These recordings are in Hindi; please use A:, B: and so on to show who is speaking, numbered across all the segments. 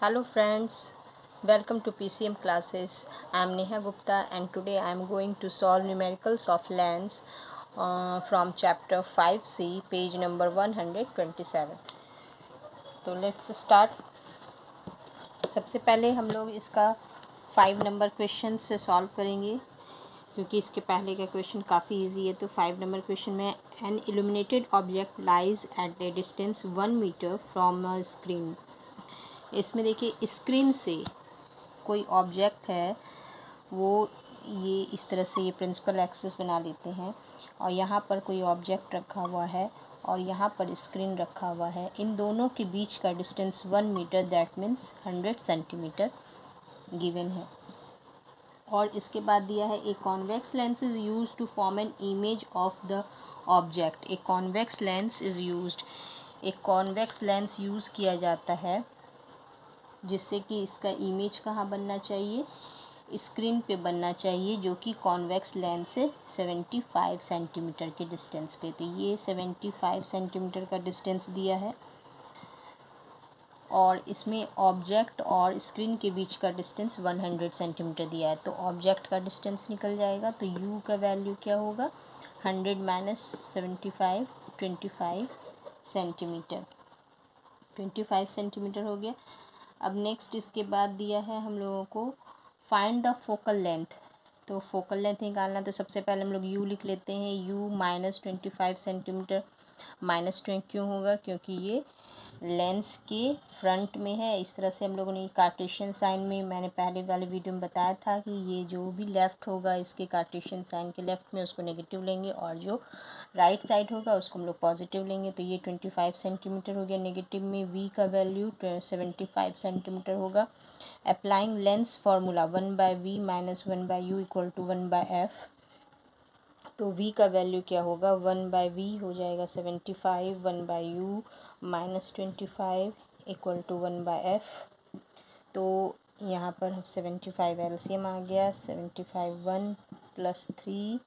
A: Hello friends, welcome to PCM classes. I am Neha Gupta and today I am going to solve numericals of lens from chapter 5C, page number 127. तो let's start. सबसे पहले हम लोग इसका 5 नंबर क्वेश्चन से सॉल्व करेंगे क्योंकि इसके पहले का क्वेश्चन काफ़ी इजी है। तो 5 नंबर क्वेश्चन में an illuminated object lies at a distance 1 metre from a screen. इसमें देखिए स्क्रीन से कोई ऑब्जेक्ट है वो ये इस तरह से ये प्रिंसिपल एक्सिस बना लेते हैं और यहाँ पर कोई ऑब्जेक्ट रखा हुआ है और यहाँ पर स्क्रीन रखा हुआ है। इन दोनों के बीच का distance 1 metre, that means 100 centimetre given है। और इसके बाद दिया है a convex lens is use to form an image of the object. A convex lens is used, एक कॉन्वेक्स लेंस यूज़ किया जाता है जिससे कि इसका इमेज कहाँ बनना चाहिए, स्क्रीन पे बनना चाहिए, जो कि कॉन्वेक्स लेंस से 75 सेंटीमीटर के डिस्टेंस पे। तो ये 75 सेंटीमीटर का डिस्टेंस दिया है और इसमें ऑब्जेक्ट और स्क्रीन के बीच का डिस्टेंस 100 सेंटीमीटर दिया है। तो ऑब्जेक्ट का डिस्टेंस निकल जाएगा, तो u का वैल्यू क्या होगा, 100 माइनस 75, 25 सेंटीमीटर, 25 सेंटीमीटर हो गया। अब नेक्स्ट इसके बाद दिया है हम लोगों को फाइंड द फोकल लेंथ। तो फोकल लेंथ निकालना, तो सबसे पहले हम लोग u लिख लेते हैं, u माइनस 25 सेंटीमीटर। माइनस 20 क्यों होगा, क्योंकि ये लेंस के फ्रंट में है। इस तरह से हम लोगों ने कार्टेशियन साइन में, मैंने पहले वाले वीडियो में बताया था कि ये जो भी लेफ़्ट होगा इसके कार्टेशियन साइन के लेफ़्ट में उसको नेगेटिव लेंगे और जो राइट साइड होगा उसको हम लोग पॉजिटिव लेंगे। तो ये 25 सेंटीमीटर हो गया। नेगेटिव में v का वैल्यू 75 सेंटीमीटर होगा। Applying lens formula 1/v minus 1/u equal to 1/f। तो v का वैल्यू क्या होगा, 1/v हो जाएगा 75, 1/u minus 25 equal to 1/f। तो यहाँ पर 75 एलसीएम आ गया, 75 1 प्लस 3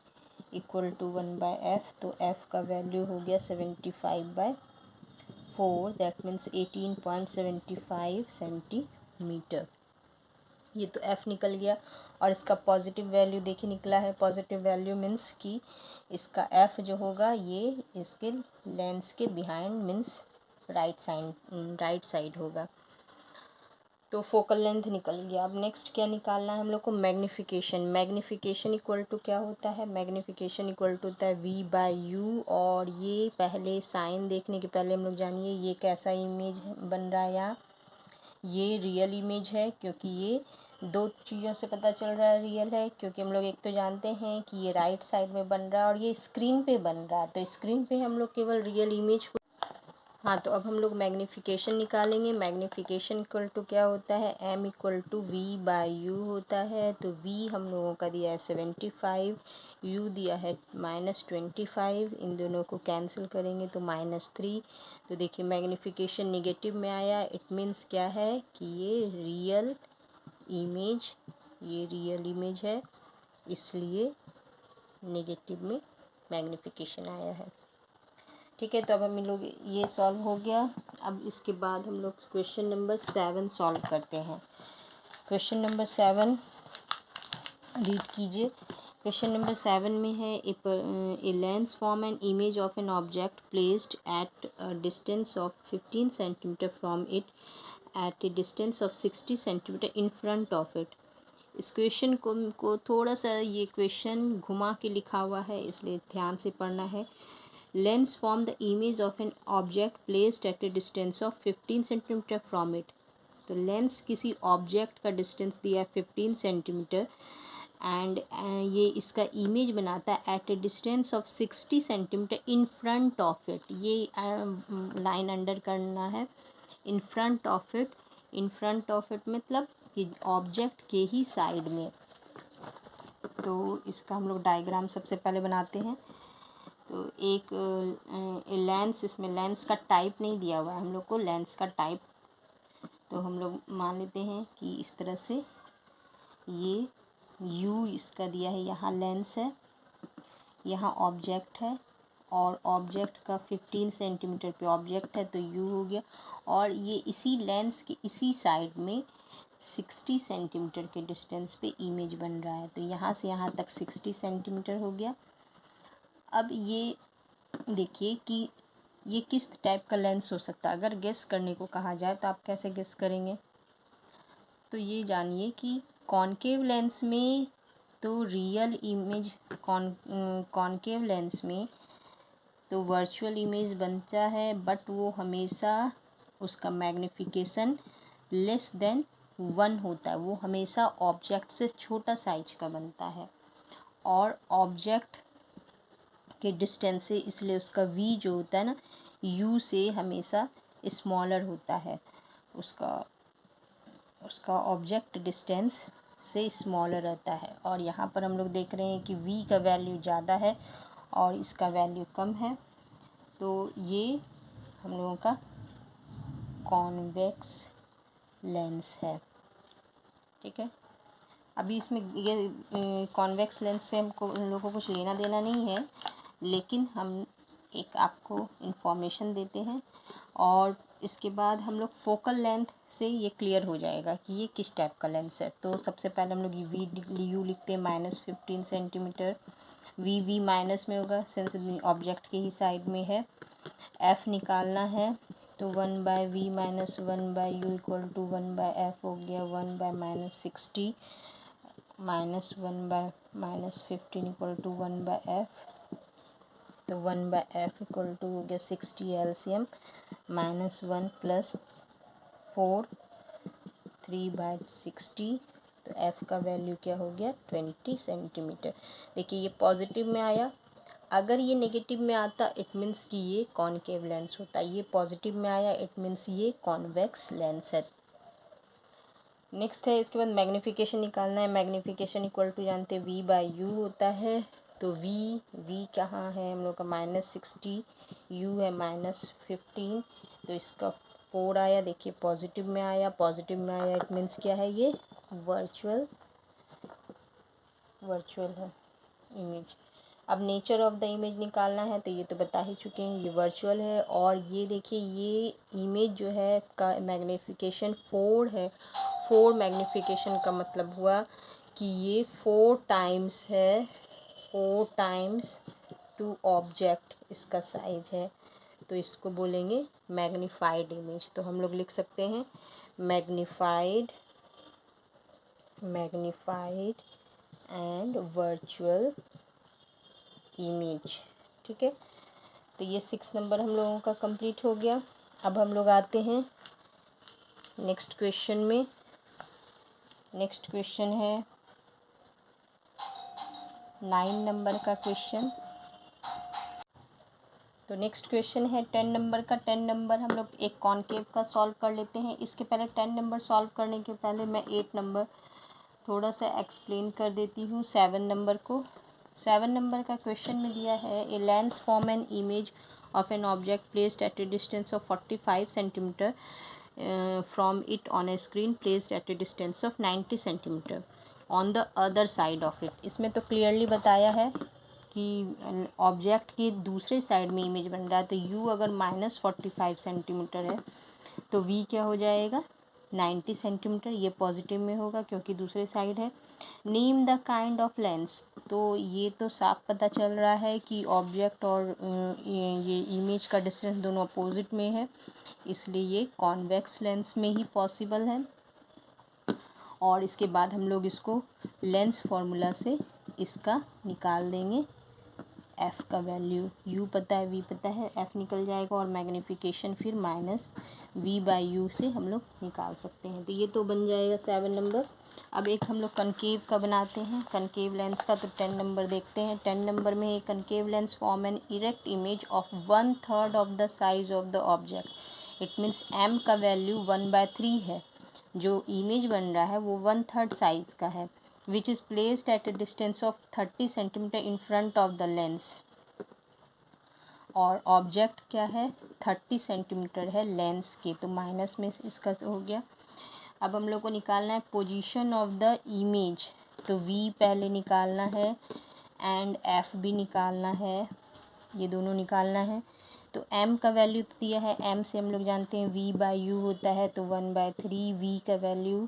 A: इक्वल टू 1/f। तो f का वैल्यू हो गया 75/4, दैट मीन्स 18.75 सेंटीमीटर। ये तो f निकल गया। और इसका पॉजिटिव वैल्यू देखिए निकला है। पॉजिटिव वैल्यू मीन्स कि इसका f जो होगा ये इसके लेंस के बिहाइंड मीन्स राइट साइड होगा। तो फोकल लेंथ निकल गया। अब नेक्स्ट क्या निकालना है हम लोग को, मैग्नीफिकेशन। मैग्नीफिकेशन इक्वल टू क्या होता है, मैग्नीफिकेशन इक्वल टू होता है v/u। और ये पहले साइन देखने के पहले हम लोग जानिए ये कैसा इमेज बन रहा है। यहाँ ये रियल इमेज है, क्योंकि ये दो चीज़ों से पता चल रहा है रियल है, क्योंकि हम लोग एक तो जानते हैं कि ये राइट साइड में बन रहा है और ये स्क्रीन पे बन रहा है। तो स्क्रीन पे हम लोग केवल रियल इमेज को, हाँ, तो अब हम लोग मैग्नीफिकेशन निकालेंगे। मैग्नीफिकेशन इक्वल टू क्या होता है, m इक्वल टू v/u होता है। तो v हम लोगों का दिया है 75, u दिया है -25। इन दोनों को कैंसिल करेंगे तो -3। तो देखिए मैग्नीफिकेशन निगेटिव में आया, इट मीन्स क्या है कि ये रियल इमेज है, इसलिए नेगेटिव में मैग्नीफिकेशन आया है। ठीक है, तो अब हम लोग ये सॉल्व हो गया। अब इसके बाद हम लोग क्वेश्चन नंबर 7 सॉल्व करते हैं। क्वेश्चन नंबर 7 रीड कीजिए। क्वेश्चन नंबर 7 में है a lens form an image of an object placed at a distance of 15 centimetre from it at a distance of 60 centimetre in front of it. इस क्वेश्चन को थोड़ा सा ये क्वेश्चन घुमा के लिखा हुआ है, इसलिए ध्यान से पढ़ना है। Lens form the image of an object placed at a distance of 15 centimetre from it. तो लेंस किसी ऑब्जेक्ट का डिस्टेंस दिया है 15 सेंटीमीटर एंड ये इसका इमेज बनाता है at a distance of 60 centimetre in front of it. ये लाइन अंडर करना है, in front of it. In front of it मतलब कि ऑब्जेक्ट के ही साइड में। तो इसका हम लोग डायग्राम सबसे पहले बनाते हैं। तो एक लेंस, इसमें लेंस का टाइप नहीं दिया हुआ है हम लोग को, लेंस का टाइप। तो हम लोग मान लेते हैं कि इस तरह से ये u इसका दिया है, यहाँ लेंस है, यहाँ ऑब्जेक्ट है और ऑब्जेक्ट का 15 सेंटीमीटर पे ऑब्जेक्ट है तो u हो गया, और ये इसी लेंस के इसी साइड में 60 सेंटीमीटर के डिस्टेंस पे इमेज बन रहा है, तो यहाँ से यहाँ तक 60 सेंटीमीटर हो गया। अब ये देखिए कि ये किस टाइप का लेंस हो सकता है। अगर गेस करने को कहा जाए तो आप कैसे गेस करेंगे? तो ये जानिए कि कॉनकेव लेंस में तो रियल इमेज कॉनकेव लेंस में तो वर्चुअल इमेज बनता है, बट वो हमेशा उसका मैग्नीफिकेशन लेस देन 1 होता है, वो हमेशा ऑब्जेक्ट से छोटा साइज का बनता है, और ऑब्जेक्ट के डिस्टेंस से, इसलिए उसका v जो होता है ना, u से हमेशा स्मॉलर होता है, उसका ऑब्जेक्ट डिस्टेंस से स्मॉलर रहता है। और यहाँ पर हम लोग देख रहे हैं कि v का वैल्यू ज़्यादा है और इसका वैल्यू कम है, तो ये हम लोगों का कॉन्वेक्स लेंस है। ठीक है, अभी इसमें ये कॉन्वेक्स लेंस से हमको उन लोगों को कुछ लेना देना नहीं है, लेकिन हम एक आपको इन्फॉर्मेशन देते हैं, और इसके बाद हम लोग फोकल लेंथ से ये क्लियर हो जाएगा कि ये किस टाइप का लेंस है। तो सबसे पहले हम लोग यू लिखते हैं -15 सेंटीमीटर, वी माइनस में होगा सिंस ऑब्जेक्ट के ही साइड में है। एफ़ निकालना है तो 1/v minus 1/u equal to 1/f हो गया, 1/-60 माइनस 1/-15 इक्वल टू 1/f, तो 1/f इक्वल टू हो गया 60 एलसीएम -1 + 4 3/60, तो f का वैल्यू क्या हो गया 20 सेंटीमीटर। देखिए ये पॉजिटिव में आया, अगर ये नेगेटिव में आता इट मीन्स कि ये कॉनकेव लेंस होता है, ये पॉजिटिव में आया इट मीन्स ये कॉन्वेक्स लेंस है। नेक्स्ट है, इसके बाद मैग्नीफिकेशन निकालना है। मैग्नीफिकेशन इक्वल टू जानते हैं v/u होता है, तो v कहाँ है हम लोग का -60, u है -15, तो इसका 4 आया। देखिए पॉजिटिव में आया, पॉजिटिव में आया इट मीन्स क्या है, ये वर्चुअल है इमेज। अब नेचर ऑफ द इमेज निकालना है, तो ये तो बता ही चुके हैं, ये वर्चुअल है। और ये देखिए ये इमेज जो है का मैग्नीफिकेशन 4 है। 4 मैग्नीफिकेशन का मतलब हुआ कि ये 4 टाइम्स है, 4 टाइम्स टू ऑब्जेक्ट इसका साइज है, तो इसको बोलेंगे मैग्नीफाइड इमेज। तो हम लोग लिख सकते हैं मैग्नीफाइड एंड वर्चुअल इमेज। ठीक है, तो ये 6 नंबर हम लोगों का कंप्लीट हो गया। अब हम लोग आते हैं नेक्स्ट क्वेश्चन में। नेक्स्ट क्वेश्चन है 9 नंबर का क्वेश्चन। तो नेक्स्ट क्वेश्चन है 10 नंबर का। 10 नंबर हम लोग एक कॉनकेव का सॉल्व कर लेते हैं। इसके पहले 10 नंबर सॉल्व करने के पहले मैं 8 नंबर थोड़ा सा एक्सप्लेन कर देती हूँ 7 नंबर को। 7 नंबर का क्वेश्चन में दिया है a lens form an image of an object placed at a distance of 45 centimetre from it on A screen placed at a distance of 90 centimetre on the other side of it. इसमें तो क्लियरली बताया है कि ऑब्जेक्ट की दूसरे साइड में इमेज बन रहा है, तो u अगर -45 सेंटीमीटर है तो v क्या हो जाएगा 90 सेंटीमीटर। ये पॉजिटिव में होगा क्योंकि दूसरे साइड है। Name the kind of lens, तो ये तो साफ पता चल रहा है कि ऑब्जेक्ट और ये इमेज का डिस्टेंस दोनों अपोजिट में है, इसलिए ये कॉन्वेक्स लेंस में ही पॉसिबल है। और इसके बाद हम लोग इसको लेंस फार्मूला से इसका निकाल देंगे। f का वैल्यू u पता है, v पता है, f निकल जाएगा और मैग्नीफिकेशन फिर -v/u से हम लोग निकाल सकते हैं। तो ये तो बन जाएगा 7 नंबर। अब एक हम लोग कनकेव का बनाते हैं, कनकेव लेंस का। तो 10 नंबर देखते हैं। 10 नंबर में एक concave lens form an erect image of 1/3 of the size of the object. It means m का वैल्यू 1/3 है, जो इमेज बन रहा है वो 1/3 साइज का है, which is placed at a distance of 30 centimetre in front of the lens। और ऑब्जेक्ट क्या है 30 सेंटीमीटर है लेंस के, तो माइनस में इसका हो गया। अब हम लोग को निकालना है पोजीशन ऑफ द इमेज, तो v पहले निकालना है एंड f भी निकालना है। ये दोनों निकालना है। तो m का वैल्यू तो दिया है, m से हम लोग जानते हैं v/u होता है, तो 1/3 v का वैल्यू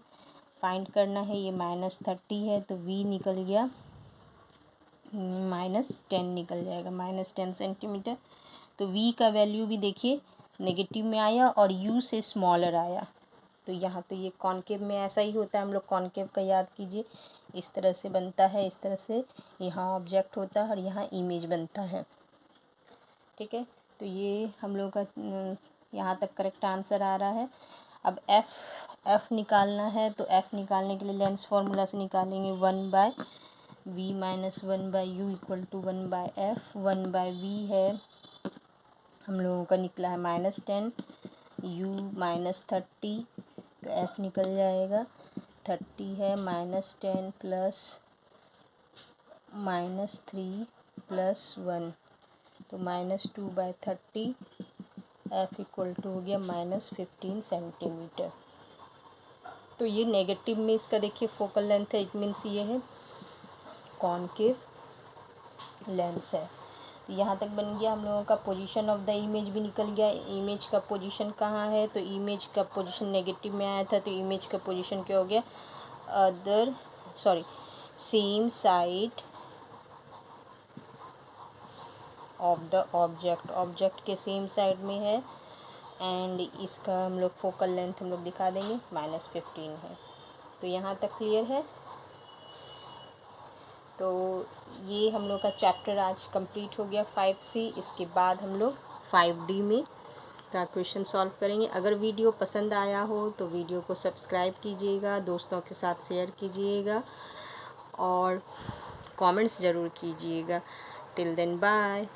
A: फाइंड करना है। ये -30 है तो v निकल गया -10 निकल जाएगा, -10 सेंटीमीटर। तो v का वैल्यू भी देखिए नेगेटिव में आया और u से स्मॉलर आया। तो यहाँ तो ये कॉनकेव में ऐसा ही होता है, हम लोग कॉनकेव का याद कीजिए, इस तरह से बनता है, इस तरह से यहाँ ऑब्जेक्ट होता है और यहाँ इमेज बनता है। ठीक है, तो ये हम लोग का यहाँ तक करेक्ट आंसर आ रहा है। अब f निकालना है, तो f निकालने के लिए लेंस फार्मूला से निकालेंगे 1/v - 1/u = 1/f। 1/v है हम लोगों का निकला है -10, u -30, तो f निकल जाएगा 30 है -10 प्लस -3 प्लस 1, तो -2/30, f = हो गया -15 सेंटीमीटर। तो ये नेगेटिव में इसका देखिए फोकल लेंथ है, इट मीन्स ये है कॉनकेव लेंस है। तो यहाँ तक बन गया हम लोगों का। पोजीशन ऑफ द इमेज भी निकल गया, इमेज का पोजीशन कहाँ है, तो इमेज का पोजीशन नेगेटिव में आया था, तो इमेज का पोजीशन क्या हो गया, same side of the object के सेम साइड में है। एंड इसका हम लोग फोकल लेंथ हम लोग दिखा देंगे -15 है। तो यहाँ तक क्लियर है। तो ये हम लोग का चैप्टर आज कंप्लीट हो गया 5C। इसके बाद हम लोग 5D में का क्वेश्चन सॉल्व करेंगे। अगर वीडियो पसंद आया हो तो वीडियो को सब्सक्राइब कीजिएगा, दोस्तों के साथ शेयर कीजिएगा और कमेंट्स ज़रूर कीजिएगा। Till then bye.